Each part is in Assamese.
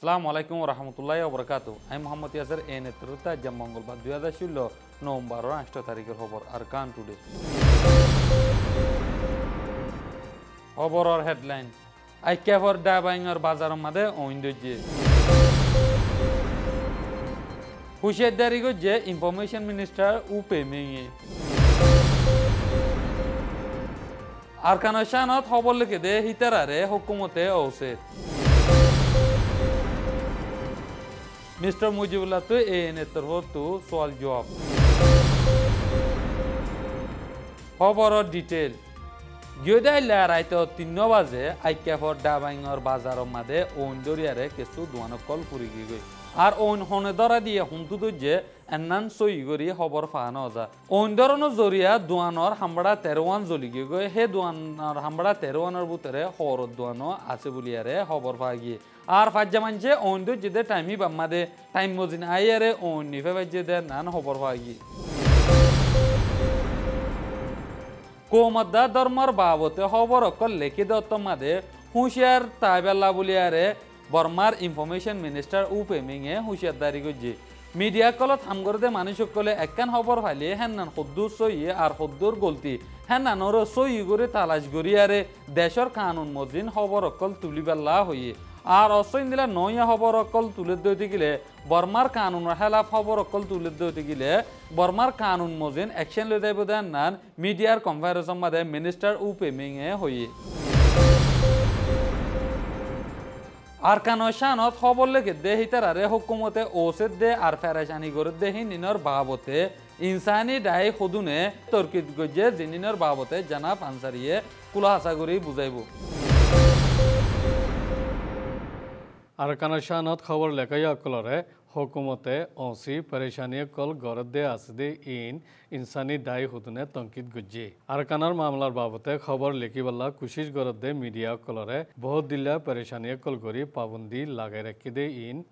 আসসালামুআলাইকুম রহমতুল্লাহ ওবরাকাতু। আমি মোহাম্মদ ইয়াসের এ নেতৃত্বে আজ মঙ্গলবার 2016 নভেম্বর 8 তারিখের খবর আরকান টুডে। খবরের হেডলাইন আইক্যাফর ডাবাইঙর বাজারের মাঝে ঐন্দর্যে হুশিয়ারদারি করছে ইনফরমেশন মিনিস্টার উপে মেয়ে আরকানের শানত খবর লিখে দে হিতারারে হুকুমতে ঔষে মিস্টার মুজিবুল্লাহ তো এ নেতৃত্ব সওয়াল জবাব। খবরের ডিটেল গিয়েদাইলা রাইতে 3 বাজে আইক্যাফর ডাবাইঙর বাজারের মাঝে ঐন্দরিয়ারে কিছু দোয়ানকল পুরি গিয়ে আর ওন হনে ধরা দিয়ে হুমতু যে এন্নান সই করি খবর ফানো যা ঐন্দরনের জরিয়া দোয়ানর হামড়া 13 জ্বলি গিয়ে হে দোয়ানর হামড়া 13 ভিতরে হরত দোয়ানো আছে বলিয়ারে খবর পা গিয়ে আর ফাজ্জা মানছে ঐন্দ যেতে টাইমই বাম্মাদে টাইম মজিন আইয়ারে ওন নিফে ফাজ্জে দে নান খবর পা গিয়ে কোমদ্দা ধর্মর বাবতে খবর অকল লেখি দত্ত মাদে হুঁশিয়ার তাইবেল্লা বলিয়ারে বর্মার ইনফরমেশন মিনিস্টার উপেমিংয়ে হুঁশিয়ারদারি করছে মিডিয়া কলত হামগরদে মানুষ সকলে একখান খবর ফাইলে হেন্নান সদ্দুর সই আর সদ্দুর গলতি হেন্নানোর সই করে তালাশ করিয়ারে দেশের কানুন মজিন খবর অকল তুলিবেল্লা হইয়ে আর অসইন দিলা নয়া খবর অকল তুলে দিতে গেলে বর্মার কানুনের খেলাফ খবর অকল তুলে দিতে গেলে বর্মার কানুন মজিন অ্যাকশন লই যাইব দেন নান মিডিয়ার কনফারেন্সের মাঝে মিনিস্টার উপেমিংয়ে হইয়ে আরকানের শানত খবর লেগে দে হিতারারে হুকুমতে ওসেদ দে আর ফেরাশানি করে দে হিনিনর বাবতে ইনসানি দায় খুদুনে তর্কিত গজে জিনিনর বাবতে জানাব আনসারিয়ে কুলাহাসা করি বুঝাইব। আরকানের শানত খবর লেখাই অকলরে হুকুমতে অসি পরেশানি কল গরদ দে আসদে ইনসানি দায়ী হুদুনে তঙ্কিত গুজ্জি আরকানার মামলার বাবতে খবর লেখিবাল্লা কুশিস গরদ দে মিডিয়া কলরে বহুত দিল্লা পরেশানি কল গরি পাবন্দি লাগাই রাখি দে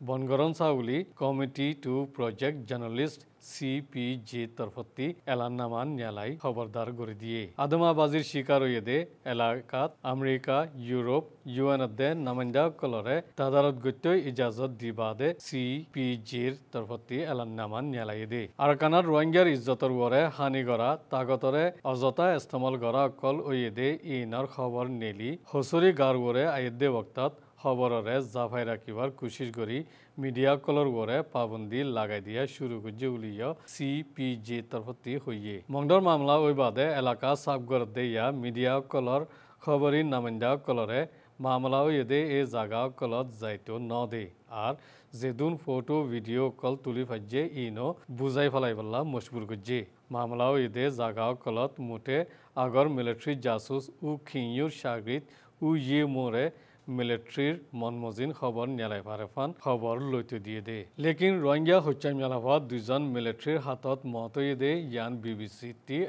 বনগরন সাউলি committee to protect journalist CPJ তরফতি এলান্নামান ন্যালাই খবরদার করে দিয়ে আদমাবাজির শিকার হয়ে দে এলাকাত আমেরিকা ইউরোপ ইউএনদে নামাইন্দা কলরে তাদারত গত্য ইজাজত দিবাদে CPJর তরফতি এলান্নামান ন্যালাই দে আরকানার রোহিঙ্গার ইজ্জতর ওরে হানি করা তাগতরে অযথা ইস্তেমাল করা অকল হয়ে দে ইনর খবর নেলি হসুরি গার ওরে আইদে বক্তাত খবরের জাফাই রাখিবার কোশিশ করি মিডিয়া কলর ওরে পাবন্দি লাগাই দিয়া শুরু করছে উলিয় CPJ তরফতি হইয়ে মংডর মামলা ওই বাদে এলাকা সাফ করে দেয়া মিডিয়া কলর খবরই নামিন্দা কলরে মামলা ওইদে এ জায়গা কলত যাইতো ন দে আর যেদুন ফটো ভিডিও কল তুলি ফাইজে ইনো বুঝাই ফেলাই বললা মজবুর করছে মামলা ওইদে জায়গা কলত মুঠে আগর মিলিটারি জাসুস উ খিঁয়ুর সাগরিত উ ইয়ে মোরে মিলিটারির মনমজিন খবর নেলাই ফারেফান খবর লইতে দিয়ে দে লেকিন রোহিঙ্গা হত্যা মেলাফত 2জন মিলিটারির হাতত মত দে ইয়ান BBC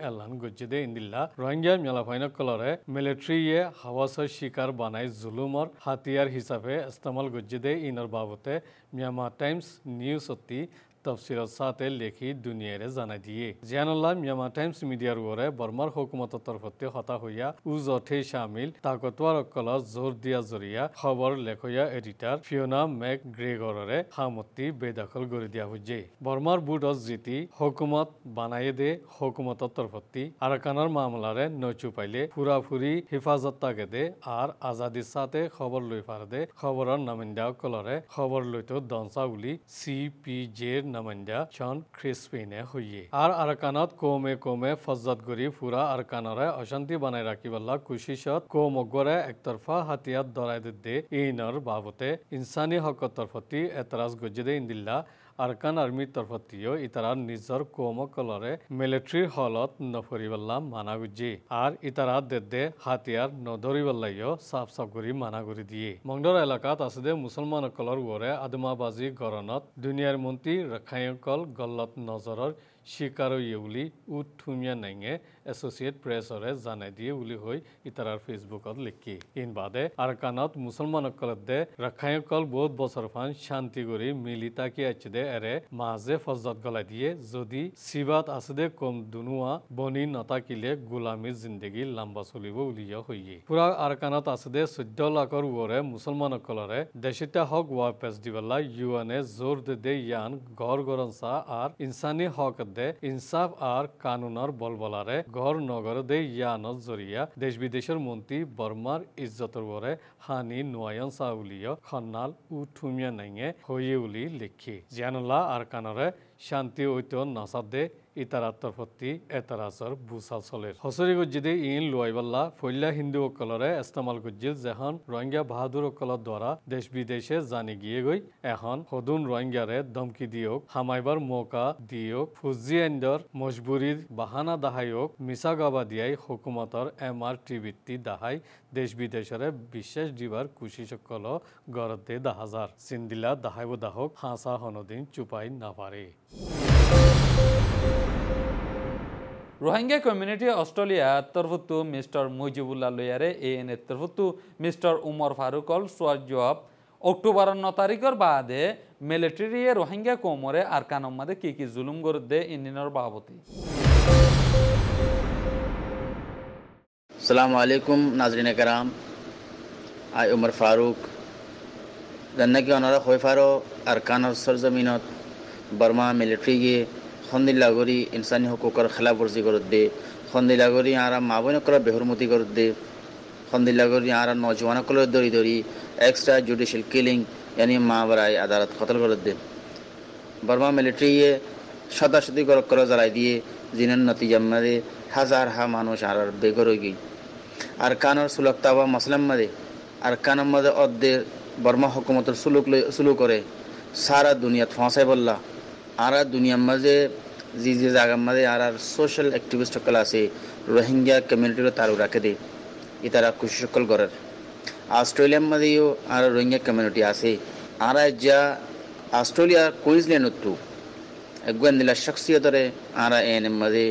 এলান গজ্জে দে ইন্দিল্লা রোহিঙ্গা মেলাফাইন কলরে মিলিটারিয়ে হাওয়াসের শিকার বানাই জুলুমর হাতিয়ার হিসাবে ইস্তেমাল গজ্জে দে ইনর বাবতে মিয়ানমার টাইমস নিউজ অতি তফসিলত সাথে লেখি দুনিয়ারে জানাই দিয়ে জিয়ানুল্লাহ মিয়ানমার টাইমস মিডিয়ার ওরে বর্মার হুকুমতের তরফতে হতা হইয়া উজঠে শামিল তাকতওয়ার অকল জোর দিয়া জরিয়া খবর লেখয়া এডিটার ফিওনা ম্যাক গ্রেগররে হামতি বেদখল করে দিয়া হইছে বর্মার বুটস জিতি হুকুমত বানাই দে হুকুমতের তরফতি আরাকানার মামলারে নচু পাইলে ফুরাফুরি হেফাজত তাকে দে আর আজাদির সাথে খবর লই পারে দে খবরের নামিন্দা কলরে খবর লইতো দনসা উলি CPJর নামাইন্দা জন ক্রিসপিনে হইয়ে আর আরকানত কোমে ফজ্জত গরি ফুরা আরকানরে অশান্তি বানাই রাখিবাল্লা কুশিশত কোমগরে একতরফা হাতিয়াত দরাই দে ইনর বাবতে ইনসানি হকত তরফতি এতরাজ গজ্জে দে ইন্দিল্লা আরকান আর্মির তরফতিও ইতারা নিজর কোমকলরে মিলিটারি হলত নফরিবাল্লা মানা গুজি আর ইতারা দে হাতিয়ার নধরিবাল্লাইও সাফ সাফ করি মানা করে দিয়ে মংডর এলাকাত আছে মুসলমান কলর ওরে আদমাবাজি গরনত দুনিয়ার মন্ত্রী রক্ষায়কল গল্লত নজরর শিকার হইয়ে বলি উঠুমিয়া নাইঙে এসোসিয়েট প্রেসরে জানাই দিয়ে বলি হই ইতারার ফেসবুকত লিখি ইন বাদে আরকানত মুসলমানসকলত দে রাখায়কল বহুত বছর ফান শান্তি করি মিলি তাকি আছে দে এরে মাঝে ফজত গলাই দিয়ে যদি সিবাত আছে দে কম দুনুয়া বনি নতাকিলে গোলামির জিন্দগি লম্বা চলিব উলিয়া হইয়ে পুরা আরকানত আছে দে 14 লাখর ওরে মুসলমানসকলরে দেশিতা হক ওয়া পেস দিবাল্লা ইউএনএ জোর দে ইয়ান গড় গরনসা আর ইনসানি হক দে ইনসাফ আর কানুনর বলবলারে গড় নগর দে ইয়ানত জরিয়া দেশ বিদেশের মন্ত্রী বর্মার ইজ্জতর ওরে হানি নোয়ায়ন সাউলিয় খন্নাল উঠুমিয়া নাইঙে হইয়ে উলি লিখি জিয়ানুল্লাহ আর কানরে শান্তি ঐত নাসাদ দে ইতারাত্তর প্রতি এতারাসর বুসাল চলের হসরি গজ্জিদে ইন লুয়াইবাল্লা ফল্লা হিন্দু অকলরে ইস্তেমাল গজ্জিল যেখন রোহিঙ্গা বাহাদুর অকলর দ্বারা দেশ বিদেশে জানি গিয়ে গই এখন হদুন রোহিঙ্গারে ধমকি দিয়ক হামাইবার মৌকা দিয়ক ফুজি এন্ডর মজবুরির বাহানা দাহায়ক মিসা গাবা দিয়াই হুকুমতর MRT ভিত্তি দাহাই দেশ বিদেশরে বিশেষ দিবার কুশি সকল গরদে দাহাজার সিন্দিলা দাহাইব দাহক হাসা হনদিন চুপাই না পারে রোহিঙ্গা কমিউনিটি অস্ট্রেলিয়া তরফতু মিস্টার মুজিবুল্লাহ লয়ারে AN তরফতু মিস্টার উমর ফারুকল সোয়ার জবাব অক্টোবর 9 তারিখের বাদে মিলিটারি রোহিঙ্গা কোমরে আর কানম্মাদে কি জুলুম গরদে ইন্দিনর বাবতি अस्सलाम वालेकुम नाजरीन कराम आई उमर फारूक जन्ना की अनारा खोफारो अरकान और सरजमीनत बर्मा मिलिट्री के खंदिलागरी इंसानी हकूकर खिलाफ वर्जी कर दे खंदिलागरी आरा मावन कर बेहरमती कर दे खंदिलागरी आरा नौजवान को दरी दरी एक्स्ट्रा जुडिशियल किलिंग यानी मावराय अदालत कत्ल कर दे बर्मा मिलिट्री ये शताशती कर जलाई दिए जिन नतीजा मदे हजार हा मानुष आर बेघर हो गई अरकानर सुलगतावा मसलम मदे अरकानम मदे अद्दे बर्मा हुकूमत सुलूक करे सारा दुनिया फंसाई बल्ला आरा दुनिया मजे जी जागा मदे आर सोशल एक्टिविस्ट सकल आसे रोहिंग्या कम्युनिटी तालु राखे दे इतारा खुशी सकल गरर ऑस्ट्रेलिया मदेयो आर रोहिंग्या कम्युनिटी आसे आरा जा ऑस्ट्रेलिया क्वींसलैंड उत्तु एगुन दिला शख्सियत रे आरा एन मदे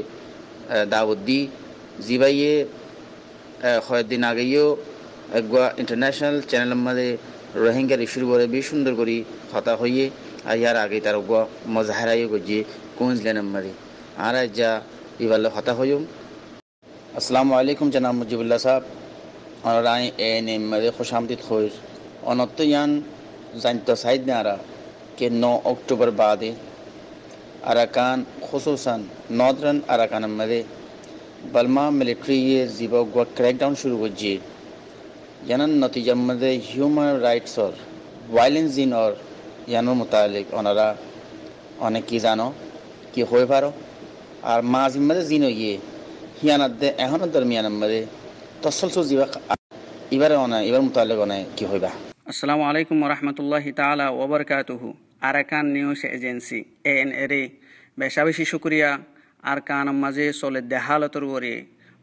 दावत दी जीवाइए दिन आगेयो एगुआ इंटरनेशनल चैनल मदे रोहिंग्या इश्यू करे भी सुंदर करी हता होइए আর ইয়ার আগে তার মজাহারাই গজি কুইন্সল্যান্ড মধ্যে আর যা ইবাল হতা হইম আসসালামু আলাইকুম জনাব মুজিবুল্লাহ সাহেব আর আই এন মধ্যে খুশামদীদ খৈর অনত ইয়ান জানতো সাইদ নারা के 9 अक्टूबर बादे अरकान खुसूसन नॉर्दर्न अरकान मदे बल्मा मिलिट्री ये जीबो क्रैकडाउन शुरू गजी यानन नतीजा मदे ह्यूमन राइट्स और वायलेंस इन और यानों मुतालिक ओनरा अनेक की जानो कि होए पारो और माजी मदे जीनो ये हियानत दे एहन दरमियान मदे तसलसो जीवा इबारे ओना इबार मुतालिक ओना कि होइबा अस्सलामु अलैकुम व रहमतुल्लाहि ताला व बरकातुहु आरकान न्यूज एजेंसी ANRA बेशाबेशी शुक्रिया आरकान मजे सोले देहालतर वरे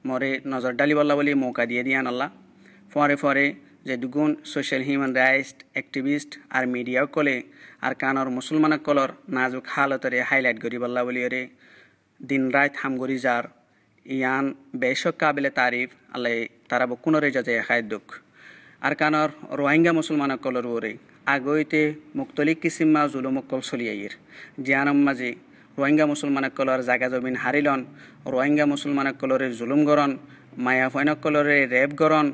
मोरे नजर डाली बल्ला बली मौका दिए दियान अल्लाह फरे फरे जे दुगुन सोशल ह्यूमन राइट्स एक्टिविस्ट और मीडिया कोले आरकान और मुसलमान कलर नाजुक हालतरे हाईलाइट करी बल्ला बली रे दिन रात हम गरी जार यान बेशक काबिल तारीफ अल्लाह तारा बकुनरे जजे खाय दुख आरकानर रोहिंग्या मुसलमान कलर वरे आगोइते मुख्तलिफ किसिमा जुलुम कल चलियाइर जियानम माजे रोहिंग्या मुसलमान कलर जागा जमीन हारिलन रोहिंग्या मुसलमान कलरे जुलुम गरन माया फैनक कलरे रेप गरन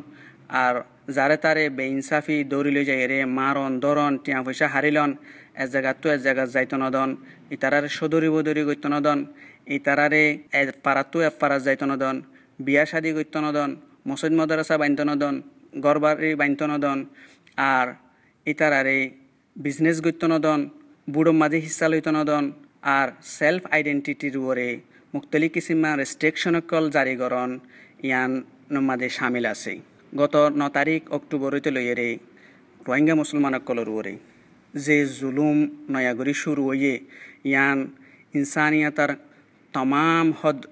और जारे तारे बेइनसाफी दौड़ी ले जाए रे मारन दरन टिया पैसा हारिलन एक जगह तो एक जगह जाइत नदन इतारारे सदरी बदरी गइत नदन इतारारे पारा तो एक पारा जाइत नदन बिया शादी गइत नदन मसजिद मदरसा बांधत नदन गरबारी बांधत नदन और इतारारे बिजनेस गइत नदन बुड़ो माझे हिस्सा लैत नदन और सेल्फ आइडेंटिटीर वरे मुख्तलिफ किसिमा रेस्ट्रिक्शन कल जारी करन यान माझे शामिल आछे गत 9 तारीख अक्टोबरते लइरे रोहिंग्या मुसलमान कलर वरे जे जुलुम नयागरी शुरू हुए यान इंसानियतर तमाम हद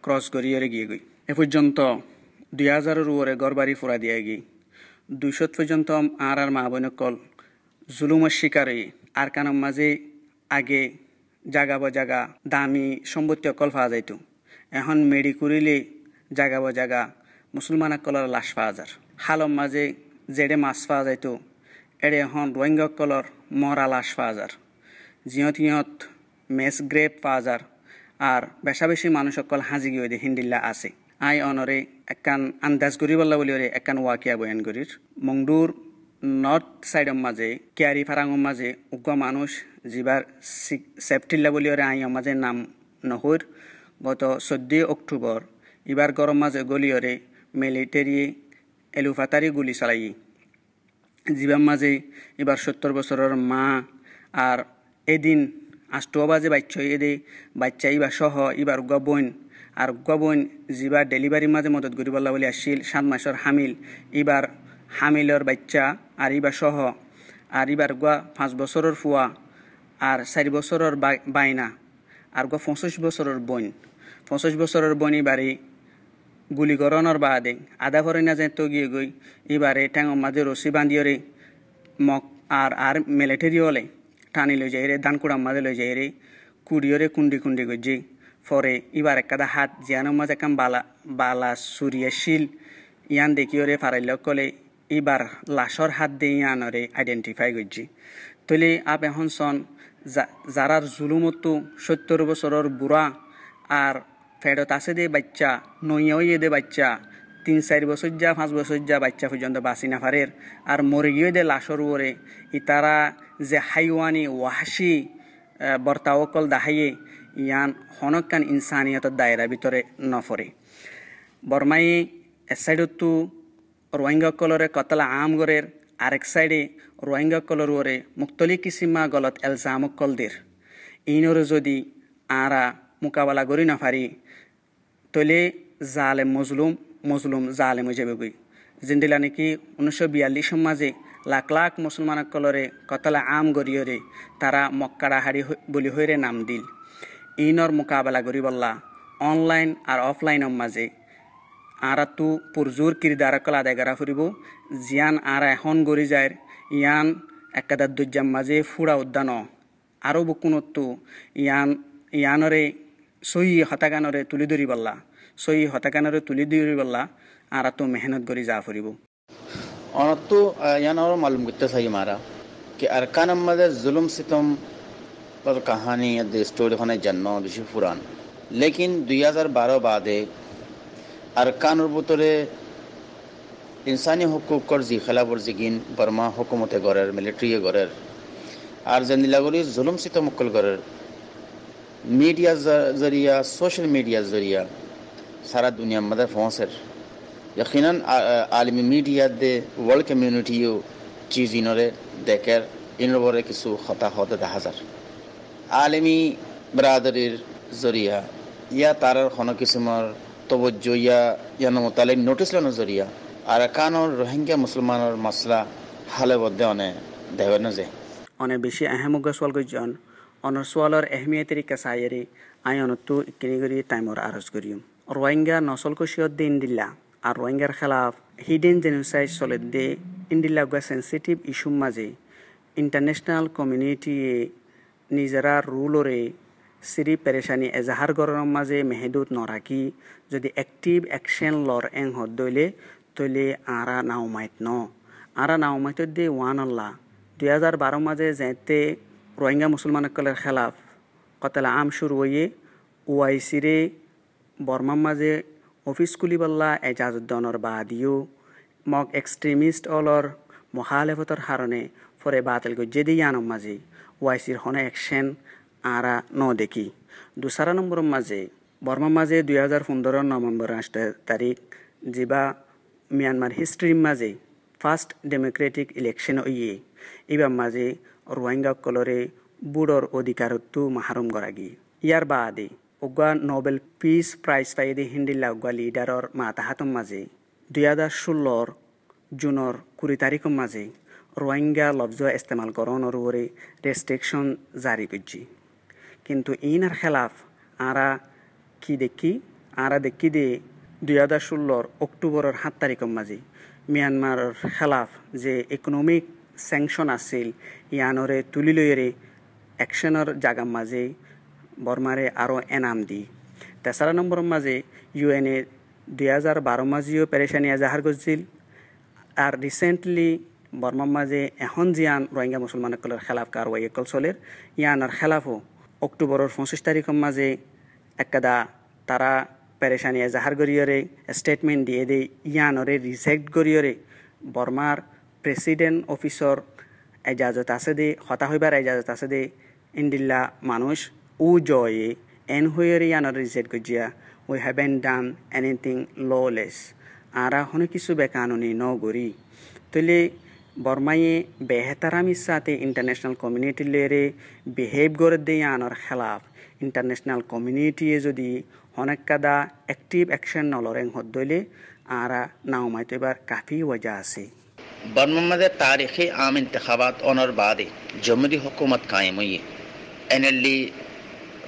क्रस करिए गए गई ए पर्यन्त 2000 वरे गरबारी फुरा दिया गई 200 पर्यन्त आर मा बन कल जुलुमेर शिकार आरकानम माझे आगे জাগা দামি সম্পত্তি অকল পাওয়া যাইতো এখন মেডি করিলে জাগা মুসলমান কলর লাশ পাওয়া যার হালম মাঝে জেডে মাছ পাওয়া যাইতো এড়ে এখন রোহিঙ্গা কলর মরা লাশ পাওয়া যার জিয়ত মেস গ্রেপ পাওয়া যার আর বেশি মানুষ অকল হাজি গিয়ে হিন্দিল্লা আছে আই অনরে একান আন্দাজ করি বললা বলি ওরে একান ওয়াকিয়া বয়ান করির মংডুর নর্থ সাইডের মাঝে কেয়ারি ফারাঙের মাঝে উগ্র মানুষ যিবার সেপ্টিল্লা বলি ওরে আই মাঝে নাম নহর গত 14 অক্টোবর এবার গরম মাঝে গলিয়রে মিলিটারি এলুফাতারি গুলি চালাই জীবার মাঝে এবার 70 বছরের মা আর এদিন 8 বাজে বাচ্চা ইবার সহ ইবার গবন আর গবন যিবার ডেলিভারির মাঝে মদত করি বললা বলি আসছিল 7 মাসের হামিল ইবার হামিলর বাচ্চা আর ইবার সহ আর ইবার 5 বছরের ফুয়া আর 4 বছরের বাইনা আর 25 বছরের বোন 25 বছরের বোন এবারে গুলিকরণের বাদে আধা ভরে না যেত গিয়ে গই এবারে ট্যাঙর মাঝে রশি বান্ধিয়রে মক আর মিলিটারি হলে টানি লই যাই রে দানকুড়ার মাঝে লই যাই রে কুড়িয়রে কুন্ডি গজি ফরে এবার একাদা হাত জিয়ানোর মাঝে একাম বালা সুরিয়া শিল ইয়ান দেখিওরে ফারাইল কলে এবার লাশর হাত দিয়ে ইয়ানরে আইডেন্টিফাই করছি তলে আপ এখন সন যারার জুলুমতো 70 বছরের বুড়া আর ফেরত আছে দে বাচ্চা নইয়াও দে বাচ্চা 3-4 বছর যা 5 বছর যা বাচ্চা পর্যন্ত বাঁচি না পারের আর মরে গিয়ে দে লাশর ওরে ইতারা যে হাইওয়ানি ওয়াহাসি বর্তাওকল দাহাইয়ে ইয়ান হনকান ইনসানিয়তের দায়রা ভিতরে নফরে বর্মাই এক সাইডতো রোহিঙ্গা কলরে কতলা আম গরের আরেক সাইডে রোহিঙ্গা কলর ওরে মুক্তলি কিসিমা গলত এলজাম কলদের ইনরে যদি আরা মোকাবেলা করি না পারি তলে জালেম মজলুম জালেম হয়ে যাবে গই জিন্দিলা নাকি 1942 মাঝে লাখ মুসলমান কলরে কতলা আম গরিয়রে তারা মক্কাড়া হাড়ি বলি হইরে নাম দিল ইনর মোকাবেলা করি বললা অনলাইন আর অফলাইনের মাঝে আরা তো পুরজোর কিরদার কল আদায় করা ফুরিব জিয়ান আরা এখন গড়ি যায় ইয়ান একাদার দুর্যাম মাঝে ফুড়া উদ্যান আরও বকুনতো ইয়ানরে সহি হতাগানরে তুলি ধরি বললা সহি হতাগানরে তুলি ধরি বললা আরা তো মেহনত করি যা ফুরিব অনতো ইয়ান और मालूम करते सही हमारा कि अरकान मदे जुल्म सितम पर कहानी या स्टोरी होने जन्नो बेশি पुरान लेकिन 2012 बादे अरकानर ভিতরে ইনসানি হুকুকর জি খেলাফরজিগিন বর্মা হুকুমতে গরের মিলিটারি গরের আর জেন্দিলাগুলি জুলুম সিতম মুকল গরের মিডিয়া জরিয়া সোশ্যাল মিডিয়া জরিয়া সারা দুনিয়া মধ্যে পৌঁছের यकीनन आलमी मीडिया दे वर्ल्ड कम्युनिटीও चीज इनरे देखेर इनरे किसु खता होते हाजार आलमी बरादरीर जरिया या तारार खनो किसुमार तवज्जो या नमताले नोटिस लनो जरिया আরাকানর রোহিঙ্গা মুসলমানের মাসলা হালে বদ্ধে দেবেন যে অনেক বেশি আহমগ সোয়াল গজন অনর সোয়ালর আহমিয়তের কাসায়েরে আয়নতো ইকিনিগরি টাইমর আরজ করিম রোহিঙ্গা নসল কোশিয়ত দিন দিল্লা আর রোহিঙ্গার খেলাফ হিডেন জেনোসাইড চলে দে ইন্ডিল্লা গা সেন্সিটিভ ইস্যু মাঝে ইন্টারন্যাশনাল কমিউনিটি নিজেরা রুলরে সিরি পেরেশানি এজাহার গরম মাঝে মেহেদুত নরাকি যদি অ্যাক্টিভ অ্যাকশন লর এং হদ দইলে তৈলে আরা নাওমাইত দে ওয়ান আল্লাহ 2012 মাঝে যেতে রোহিঙ্গা মুসলমানকলের খেলাফ কতলা আম শুরু হয়ে ওআইসিরে বর্মার মাঝে অফিস খুলিবল্লা এজাজুদ্দনের বাদিও মক এক্সট্রিমিস্ট অলর মহালেফতর হারণে ফরে বাতিল গজ্জে দিয়ে আনম মাঝে ওআইসির হনে অ্যাকশন আরা ন দেখি 2 নম্বরের মাঝে বর্মার মাঝে 2015 নভেম্বর 8 তারিখ যিবা মিয়ানমার হিস্ট্রির মাঝে ফার্স্ট ডেমোক্রেটিক ইলেকশন ইয়ে এবার মাঝে রোহিঙ্গা কলরে বুড়োর অধিকারত্ব মাহরুম করাগি ইয়ার বাদে উগা নোবেল পিস প্রাইজ পাইদে হিন্দিল্লা উগা লিডারর মাতাহাতম মাঝে 2016 জুনের 20 তারিখের মাঝে রোহিঙ্গা লফজ ইস্তেমাল করণর উপরে রেস্ট্রিকশন জারি করছি কিন্তু ইনার খেলাফ আরা দেখি দে 2016 অক্টোবরের 7 তারিখের মাঝে মিয়ানমারের খেলাফ যে ইকোনমিক স্যাংশন আছিল ইয়ানরে তুলি লইরে অ্যাকশনের জাগার মাঝে বর্মারে আরও এনাম দি তেসারা নম্বরের মাঝে ইউএনএ 2012 মাঝেও পেরেশানি এজাহার করছিল আর রিসেন্টলি বর্মার মাঝে এখন জিয়ান রোহিঙ্গা মুসলমানসকলের খেলাফ কারওয়াই একল চলের ইয়ানার খেলাফও অক্টোবরের 25 তারিখের মাঝে একদা তারা পেরেশানি এজাহার করিয়রে স্টেটমেন্ট দিয়ে দেয় ইয়ানরে রিজেক্ট করিয়রে বর্মার প্রেসিডেন্ট অফিসর এজাজত আছে দে হতা হইবার এজাজত আছে দে ইন্দিল্লা মানুষ ও জয়ে এন হইয়রে ইয়ানর রিজেক্ট করিয়া we haven't done anything lawless আরা হনে কিছু বেকানুনি ন গরি তলে বর্মায়ে বেহতারামির সাথে ইন্টারন্যাশনাল কমিউনিটি লেরে বিহেভ করে দেয় আনার খেলাফ ইন্টারন্যাশনাল কমিউনিটিয়ে যদি অনেক কাদা অ্যাক্টিভ অ্যাকশন নলরেং হদ্দলে আরা নাওমাইতে এবার কাফি ওয়াজা আছে बर्मा में तारीख़ी आम इंतखाबात और बाद जमहूरी हुकूमत कायम हुई एनएलडी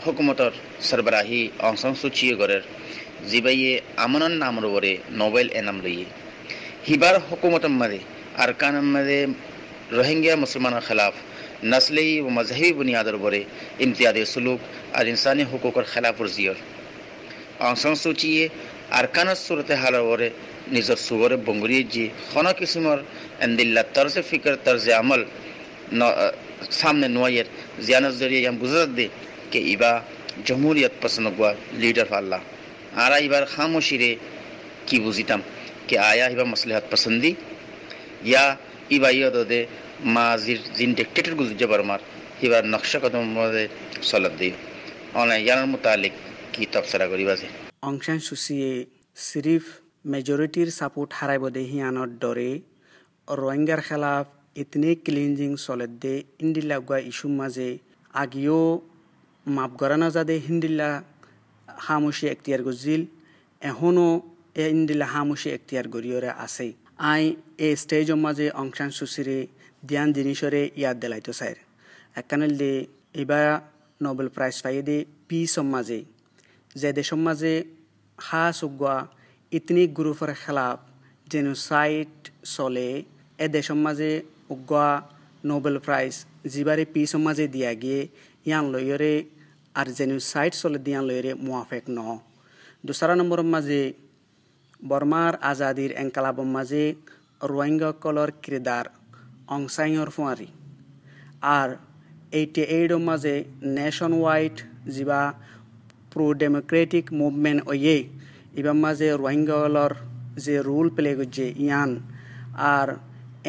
हुकूमत और सरबराही ऑंग सान सू ची गरर जिबाइये अमन नामर वरे नोबेल एनाम लई हिबार हुकूमत मदे अरकान मदे रोहिंग्या मुसलमानों खिलाफ नस्ली व मजहबी बुनियादर वरे इम्तियादी सलूक और इंसानी हुकूक और खिलाफ वर्जी ऑंग सान सू ची अरकान सूरत हाल वरे निजर सुगरे बंगुरी जी खना किस्मर एंदिल्ला तर्ज फिक्र तर्ज अमल सामने नुआयर जियानत जरिए हम गुजरत दे कि इबा जमहूरियत पसंद हुआ लीडर फाल्ला आरा इबार खामोशी रे की बुझिताम कि आया इबा मसलहत पसंदी या इबा ये दे माजिर जिन डिक्टेटर गुजर जबरमार इबार नक्शा कदम मदे सलत दे ऑनलाइन यानर मुतालिक की तबसरा करीबा से অং সান সুচিয়ে সিরিফ মেজরিটির সাপোর্ট হারাইব দে হিয়ানোর ডরে রোহিঙ্গার খেলাফ ইতনে ক্লিনজিং চলেত দে ইন্দিল্লা গুয়া ইস্যুর মাঝে আগিও মাপ করা না যাদে হিন্দিল্লা খামোশি এখতিয়ার গজিল এখনও এ ইন্দিল্লা খামোশি এখতিয়ার গড়িয়রে আছে আই এ স্টেজের মাঝে অং সান সুচিরে ধ্যান জিনিসরে ইয়াদ দেলাইতো চাই একখানেল দে এবার নোবেল প্রাইজ পাইয়ে দে পিসর মাঝে যে দেশের মাঝে খাস উগুয়া ইতনি গ্রুপের খেলাফ জেনোসাইড চলে এ দেশের মাঝে উগুয়া নোবেল প্রাইজ যিবারে পিসর মাঝে দিয়া গিয়ে ইয়ান লইরে আর জেনোসাইড চলে দিয়ান লইরে মুয়াফেক ন দুসরা নম্বরের মাঝে বর্মার আজাদির এনকালাবর মাঝে রোহিঙ্গা কলর কিরদার অংসাইয়র ফুয়ারি আর 88 মাঝে নেশন ওয়াইড যিবা প্রো ডেমোক্রেটিক মুভমেন্ট ওয়ে এবার মাঝে রোহিঙ্গালর যে রোল প্লে করছে ইয়ান আর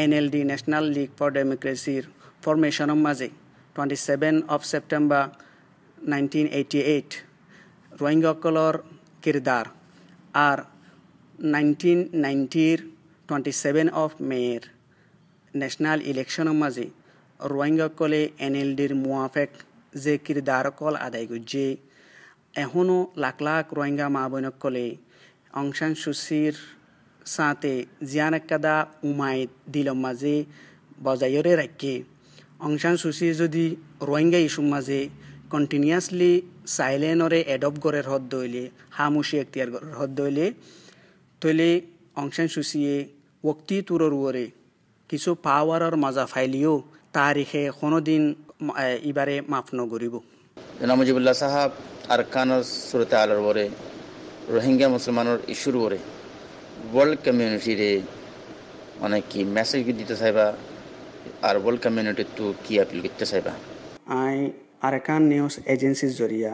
এনএলডি ন্যাশনাল লিগ ফর ডেমোক্রেসির ফরমেশনের মাঝে 27 সেপ্টেম্বর 1988 রোহিঙ্গাকলর কিরদার আর 1990 27 মের ন্যাশনাল ইলেকশনের মাঝে রোহিঙ্গাকলে এনএলডির মুয়াফেক যে কিরদার কল আদায় করছে এখনও লাখ লাখ রোহিঙ্গা মা বোনকলে অং সান সুচির সাথে জিয়ান একাদা উমাইদ দিলর মাঝে বজায়রে রাখে অং সান সুচি যদি রোহিঙ্গা ইস্যুর মাঝে কন্টিনিউয়াসলি সাইলেনরে এডপ্ট করে হদ দইলে হামুশি এখতিয়ার হদ দইলে তৈলে অং সান সুচিয়ে ওক্তি তুরর ওরে কিছু পাওয়ারের মজা ফাইলিও তারিখে কোনো দিন ইবারে মাফ নগরিব জনাব মুজিবুল্লাহ সাহাব আরকানের सूरत हाल वरे रोहिंग्या मुसलमानों इश्यूर वरे वर्ल्ड कम्युनिटी रे अनेक की मैसेज दिते चाइबा আর वर्ल्ड कम्युनिटी तो की अपील करते चाइबा आई আরাকান নিউজ এজেন্সির জরিয়া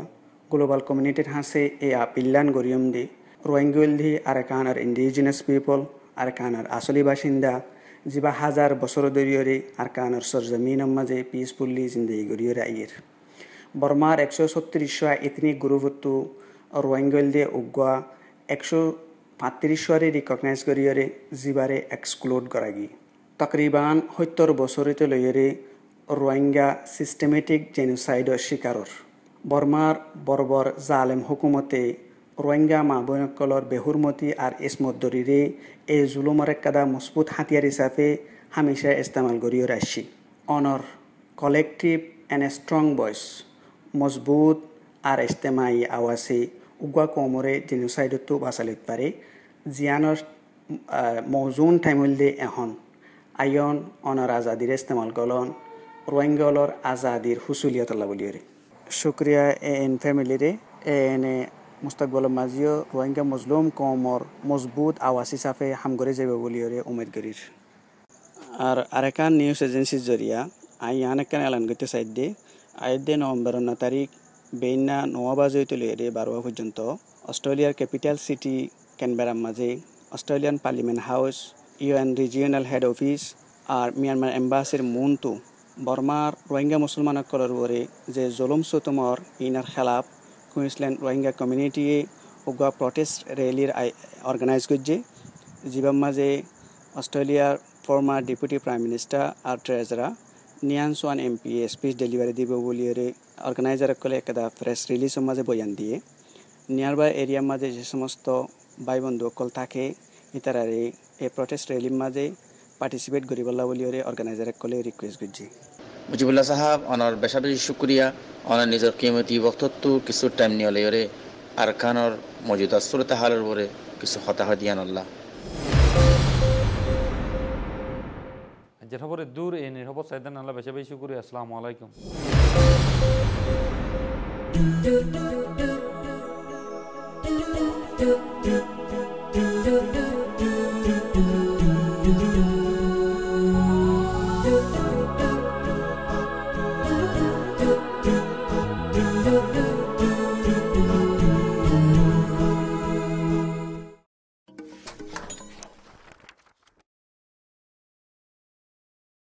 গ্লোবাল কমিউনিটির হাসে এ আপিল্লান গরিয়ম দি রোহিঙ্গা আরাকানের ইন্ডিজিনাস পিপল আরাকানের আসলি বাসিন্দা जिबा हजार बছর ধরিয়ে আরকানের সরজমিনের মাঝে পিসফুলি জিন্দগি গড়িয়ে আইয়ের বর্মার 136 ইতনি গুরুত্ব রোহিঙ্গা উগা 135 রিকগনাইজ করিয়ে জিবারে এক্সক্লুড করাগি তকরিবান 70 বছরতে লইয়ে রোহিঙ্গা সিস্টেমেটিক জেনোসাইডর শিকারর বর্মার বর্বর জালেম হুকুমতে রোহিঙ্গা মা বোনকলর বেহুরমতি আর ইসমত দরিরে এই জুলুমর একাদা মজবুত হাতিয়ার হিসাবে হামেশা ইস্তেমাল করিয়ে আসছি অনর কলেকটিভ এন্ড স্ট্রং ভয়েস মজবুত আর ইস্তেমাই আওয়াজে উগা কোমরে জেনোসাইডতো বাঁচালিত পারে জিয়ানর মৌজুন টাইমলে এখন আইন অনর আজাদির ইস্তেমাল গলন রোহিঙ্গালর আজাদির হুসুলিয়তলা বলিয়ে শুক্রিয়া এন ফ্যামিলিরে এনে মুস্তাকবল মাজিও রোহিঙ্গা মজলুম কমর মজবুত আওয়াজ হিসাবে হামগরে যাবে বলি উমেদ করির আর আরেকান নিউজ এজেন্সির জরিয়া আই আনেকান এলান করতে সাইডে আইডে নভেম্বর 9 তারিখ বেইনা 9 বাজে তুলে 12 পর্যন্ত অস্ট্রেলিয়ার ক্যাপিটাল সিটি ক্যানবেরার মাঝে Australian parliament house UN regional head office আর মিয়ানমার এম্বাসির মুনতু বর্মার রোহিঙ্গা মুসলমানসকলের উপরে যে জুলুম সতমর ইনার খেলাফ কুইন্সল্যান্ড রোহিঙ্গা কমিউনিটি ওগা প্রটেস্ট র্যালির অর্গানাইজ করছে জীবন মাঝে অস্ট্রেলিয়ার ফর্মার ডেপুটি প্রাইম মিনিস্টার আর ট্রেজারার নিয়ান সোয়ান এমপি স্পিচ ডেলিভারি দিব বলি অর্গানাইজার কলে একটা প্রেস রিলিজের মাঝে বয়ান দিয়ে নিয়ার বাই এরিয়ার মাঝে যে সমস্ত ভাই বন্ধু অকল থাকে ইতারারে এই প্রটেস্ট র্যালির মাঝে পার্টিসিপেট করিবলা বলি অর্গানাইজার কলে রিকোয়েস্ট করছি মুজিবুল্লাহ সাহাব অনার বেশা বেশি শুক্রিয়া অনার নিজের কিমতি বক্তব্য কিছু টাইম নিয়ে লইরে আরকানের মজুদা সুরত হালের উপরে কিছু হতাহত দিয়ান আল্লাহ যেটা পরে দূর এই নিরাপদ সাইদান আল্লাহ বেশি বেশি করি আসসালামু আলাইকুম